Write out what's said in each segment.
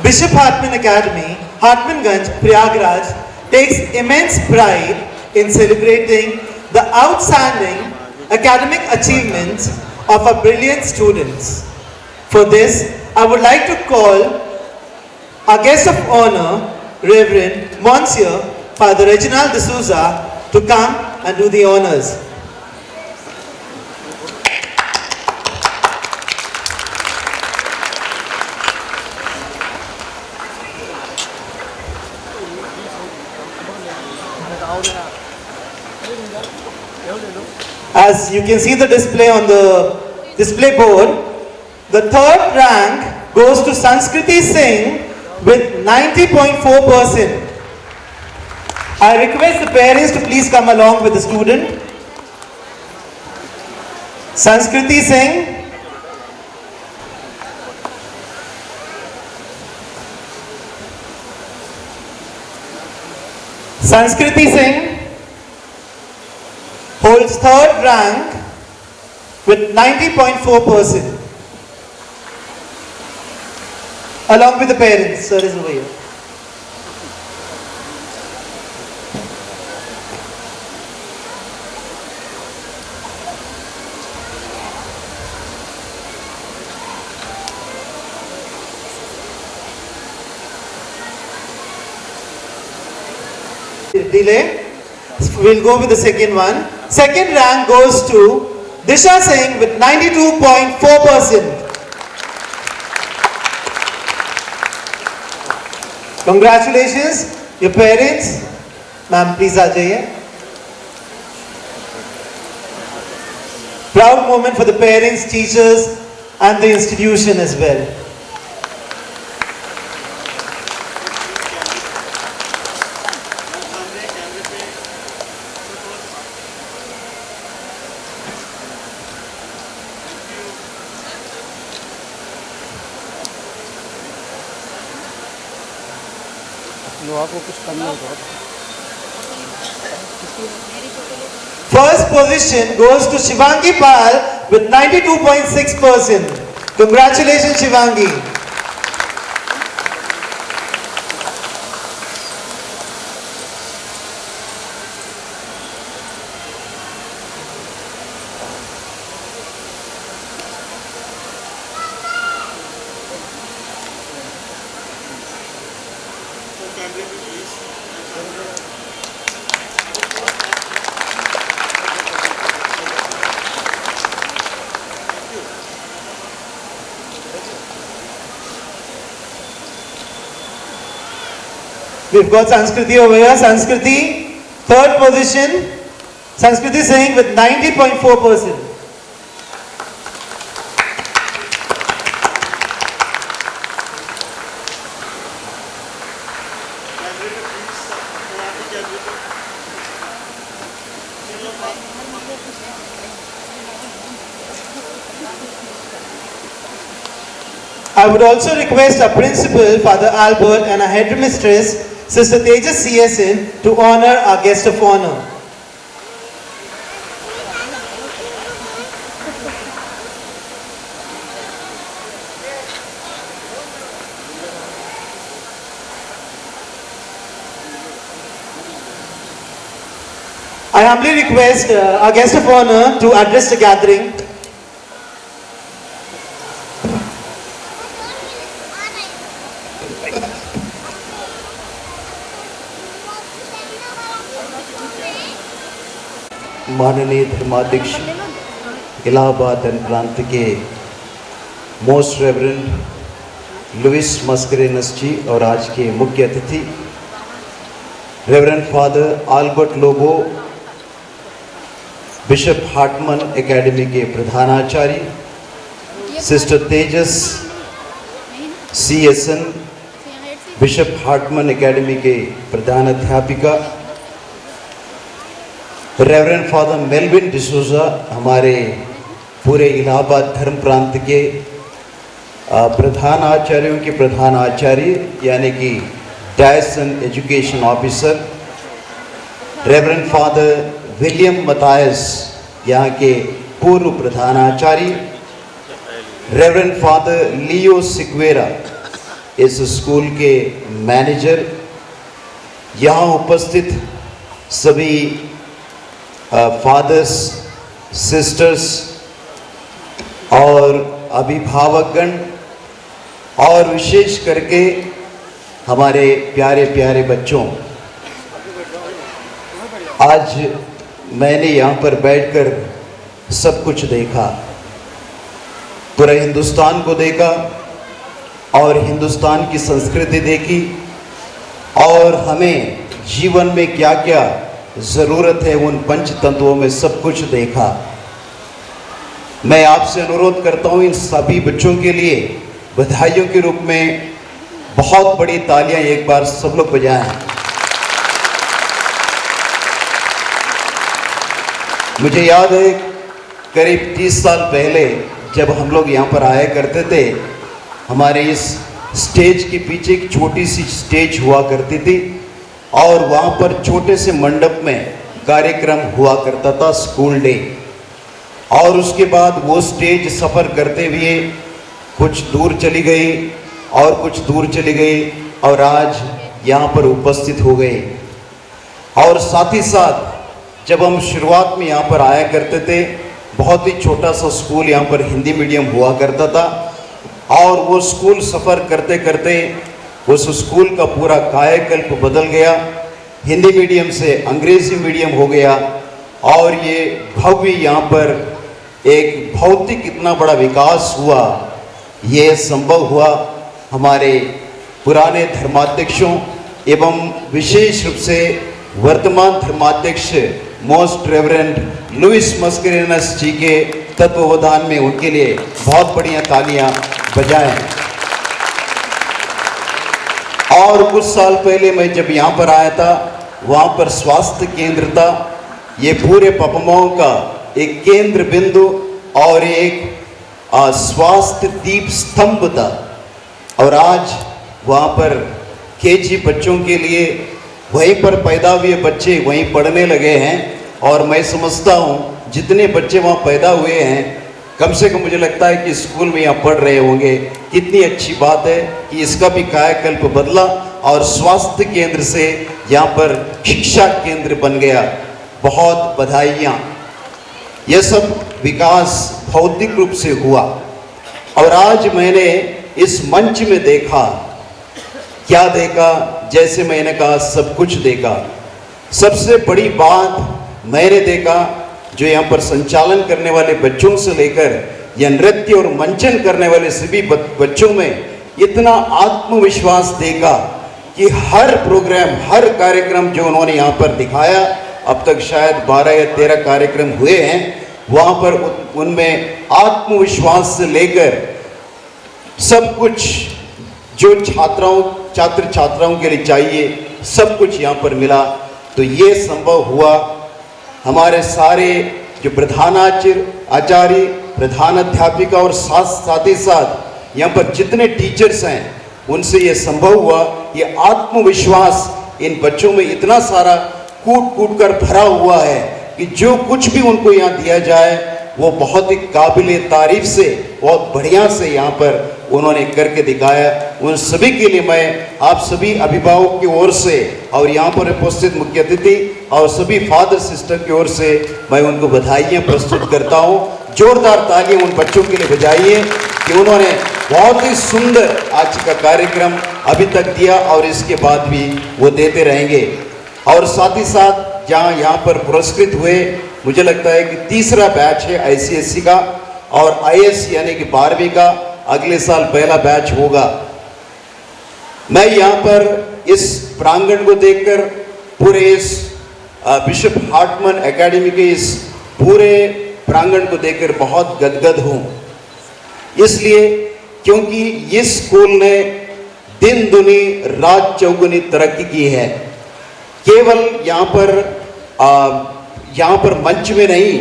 Bishop Hartman Academy, Hartmanganj, Prayagraj, takes immense pride in celebrating the outstanding academic achievements of our brilliant students. For this, I would like to call our guest of honor, Reverend Monsieur Father Reginald D'Souza, to come and do the honors. As you can see the display on the display board, the third rank goes to Sanskriti Singh with 90.4%. I request the parents to please come along with the student. Sanskriti Singh. Sanskriti Singh holds third rank with 90.4%. Along with the parents, sir is over here. Delay. We'll go with the second one. Second rank goes to Disha Singh with 92.4%. Congratulations, your parents. Ma'am, please aa jaiye. Proud moment for the parents, teachers, and the institution as well. First position goes to Shivangi Pal with 92.6%. Congratulations, Shivangi. We've got Sanskriti over here. Sanskriti, third position. Sanskriti Singh with 90.4%. I would also request our principal, Father Albert, and our headmistress, Sister Tejas CSN, to honor our guest of honor. I humbly request our guest of honor to address the gathering. माननीय धर्माध्यक्ष इलाहाबाद धर्म प्रांत के most reverend Louis Mascarenhas ji और आज के मुख्य अतिथि reverend father Albert Lobo, bishop Hartmann academy के प्रधानाचार्य sister Tejas CSN, bishop Hartmann academy के प्रधानाध्यापिका रेवरेंड फादर मेलविन डिसूजा, हमारे पूरे इलाहाबाद धर्म प्रांत के प्रधान आचार्यों के प्रधान आचार्य यानी कि diocesan education officer reverend father William Mathias, यहाँ के पूर्व प्रधानाचार्य रेवरेंड फादर लियो सिक्वेरा, इस स्कूल के मैनेजर, यहाँ उपस्थित सभी फादर्स, सिस्टर्स और अभिभावकगण, और विशेष करके हमारे प्यारे प्यारे बच्चों, आज मैंने यहाँ पर बैठकर सब कुछ देखा, पूरा हिंदुस्तान को देखा और हिंदुस्तान की संस्कृति देखी, और हमें जीवन में क्या क्या ज़रूरत है उन पंच तत्वों में सब कुछ देखा। मैं आपसे अनुरोध करता हूँ इन सभी बच्चों के लिए बधाइयों के रूप में बहुत बड़ी तालियां एक बार सब लोग बजाएं। मुझे याद है करीब 30 साल पहले जब हम लोग यहाँ पर आया करते थे, हमारे इस स्टेज के पीछे एक छोटी सी स्टेज हुआ करती थी और वहाँ पर छोटे से मंडप में कार्यक्रम हुआ करता था, स्कूल डे। और उसके बाद वो स्टेज सफ़र करते हुए कुछ दूर चली गई और कुछ दूर चली गई और आज यहाँ पर उपस्थित हो गए। और साथ ही साथ जब हम शुरुआत में यहाँ पर आया करते थे, बहुत ही छोटा सा स्कूल यहाँ पर हिंदी मीडियम हुआ करता था, और वो स्कूल सफ़र करते करते उस स्कूल का पूरा कायाकल्प बदल गया, हिंदी मीडियम से अंग्रेज़ी मीडियम हो गया। और ये भव्य यहाँ पर एक भौतिक इतना बड़ा विकास हुआ, ये संभव हुआ हमारे पुराने धर्माध्यक्षों एवं विशेष रूप से वर्तमान धर्माध्यक्ष मोस्ट रेवरेंड लुइस मस्करेनस जी के तत्वावधान में। उनके लिए बहुत बढ़िया तालियां बजाएं। और कुछ साल पहले मैं जब यहाँ पर आया था, वहाँ पर स्वास्थ्य केंद्र था, ये पूरे पपमाओं का एक केंद्र बिंदु और एक स्वास्थ्य दीप स्तंभ था। और आज वहाँ पर केजी बच्चों के लिए वहीं पर पैदा हुए बच्चे वहीं पढ़ने लगे हैं। और मैं समझता हूँ जितने बच्चे वहाँ पैदा हुए हैं, कम से कम मुझे लगता है कि स्कूल में यहाँ पढ़ रहे होंगे। कितनी अच्छी बात है कि इसका भी कायाकल्प बदला और स्वास्थ्य केंद्र से यहाँ पर शिक्षा केंद्र बन गया। बहुत बधाइयाँ। यह सब विकास भौतिक रूप से हुआ। और आज मैंने इस मंच में देखा, क्या देखा? जैसे मैंने कहा सब कुछ देखा। सबसे बड़ी बात मैंने देखा, जो यहाँ पर संचालन करने वाले बच्चों से लेकर या नृत्य और मंचन करने वाले सभी बच्चों में इतना आत्मविश्वास देखा कि हर प्रोग्राम, हर कार्यक्रम जो उन्होंने यहाँ पर दिखाया, अब तक शायद 12 या 13 कार्यक्रम हुए हैं, वहाँ पर उनमें आत्मविश्वास से लेकर सब कुछ जो छात्र छात्राओं के लिए चाहिए, सब कुछ यहाँ पर मिला। तो ये संभव हुआ हमारे सारे जो आचार्य, प्रधानाध्यापिका और साथ ही साथ यहाँ पर जितने टीचर्स हैं, उनसे ये संभव हुआ। ये आत्मविश्वास इन बच्चों में इतना सारा कूट कर भरा हुआ है कि जो कुछ भी उनको यहाँ दिया जाए वो बहुत ही काबिले तारीफ से, बहुत बढ़िया से यहाँ पर उन्होंने करके दिखाया। उन सभी के लिए मैं आप सभी अभिभावक की ओर से और यहाँ पर उपस्थित मुख्य अतिथि और सभी फादर सिस्टर की ओर से मैं उनको बधाइयाँ प्रस्तुत करता हूँ। जोरदार तालियां उन बच्चों के लिए बजाइए कि उन्होंने बहुत ही सुंदर आज का कार्यक्रम अभी तक दिया और इसके बाद भी वो देते रहेंगे। और साथ ही साथ जहाँ यहाँ पर पुरस्कृत हुए, मुझे लगता है कि तीसरा बैच है ICSE का, और IS यानी कि 12वीं का अगले साल पहला बैच होगा। मैं यहाँ पर इस प्रांगण को देखकर पूरे इस बिशप हार्टमन एकेडमी के इस पूरे प्रांगण को देखकर बहुत गदगद हूँ, इसलिए क्योंकि इस स्कूल ने दिन दुनी रात चौगुनी तरक्की की है। केवल यहाँ पर मंच में नहीं,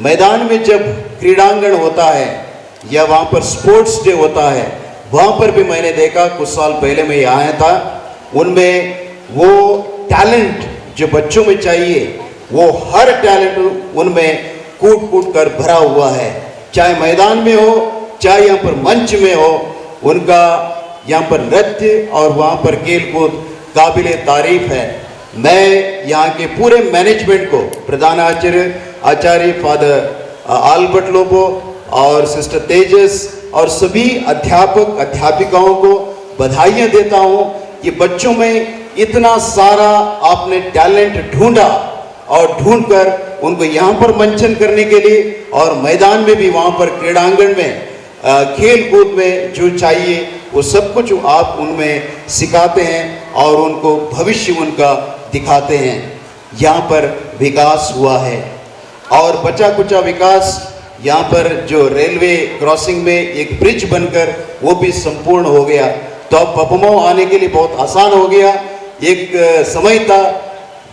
मैदान में जब क्रीड़ांगण होता है या वहाँ पर स्पोर्ट्स डे होता है, वहाँ पर भी मैंने देखा, कुछ साल पहले मैं यहाँ आया था, उनमें वो टैलेंट जो बच्चों में चाहिए, वो हर टैलेंट उनमें कूट कर भरा हुआ है। चाहे मैदान में हो, चाहे यहाँ पर मंच में हो, उनका यहाँ पर नृत्य और वहाँ पर खेलकूद काबिल तारीफ है। मैं यहाँ के पूरे मैनेजमेंट को, प्रधान आचार्य फादर आल्बर्ट लोबो और सिस्टर तेजस और सभी अध्यापक अध्यापिकाओं को बधाइयाँ देता हूँ कि बच्चों में इतना सारा आपने टैलेंट ढूंढा और ढूंढकर उनको यहाँ पर मंचन करने के लिए और मैदान में भी वहाँ पर क्रीड़ांगण में खेल कूद में जो चाहिए वो सब कुछ आप उनमें सिखाते हैं और उनको भविष्य उनका दिखाते हैं। यहाँ पर विकास हुआ है और बचा कुचा विकास यहाँ पर जो रेलवे क्रॉसिंग में एक ब्रिज बनकर वो भी संपूर्ण हो गया, तो अब पपमो आने के लिए बहुत आसान हो गया। एक समय था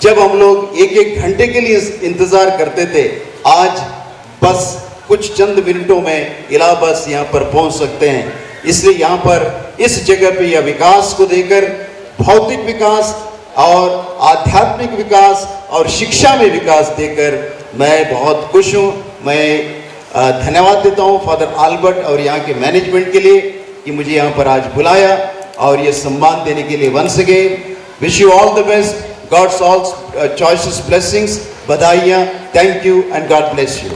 जब हम लोग एक एक घंटे के लिए इंतज़ार करते थे, आज बस कुछ चंद मिनटों में इलाहाबाद से यहाँ पर पहुँच सकते हैं। इसलिए यहाँ पर इस जगह पे यह विकास को देकर भौतिक विकास और आध्यात्मिक विकास और शिक्षा में विकास देकर मैं बहुत खुश हूँ। मैं धन्यवाद देता हूँ फादर आल्बर्ट और यहाँ के मैनेजमेंट के लिए कि मुझे यहाँ पर आज बुलाया और ये सम्मान देने के लिए once again wish you all the best, God's all choicest blessings, बधाइयाँ, thank you and God bless you.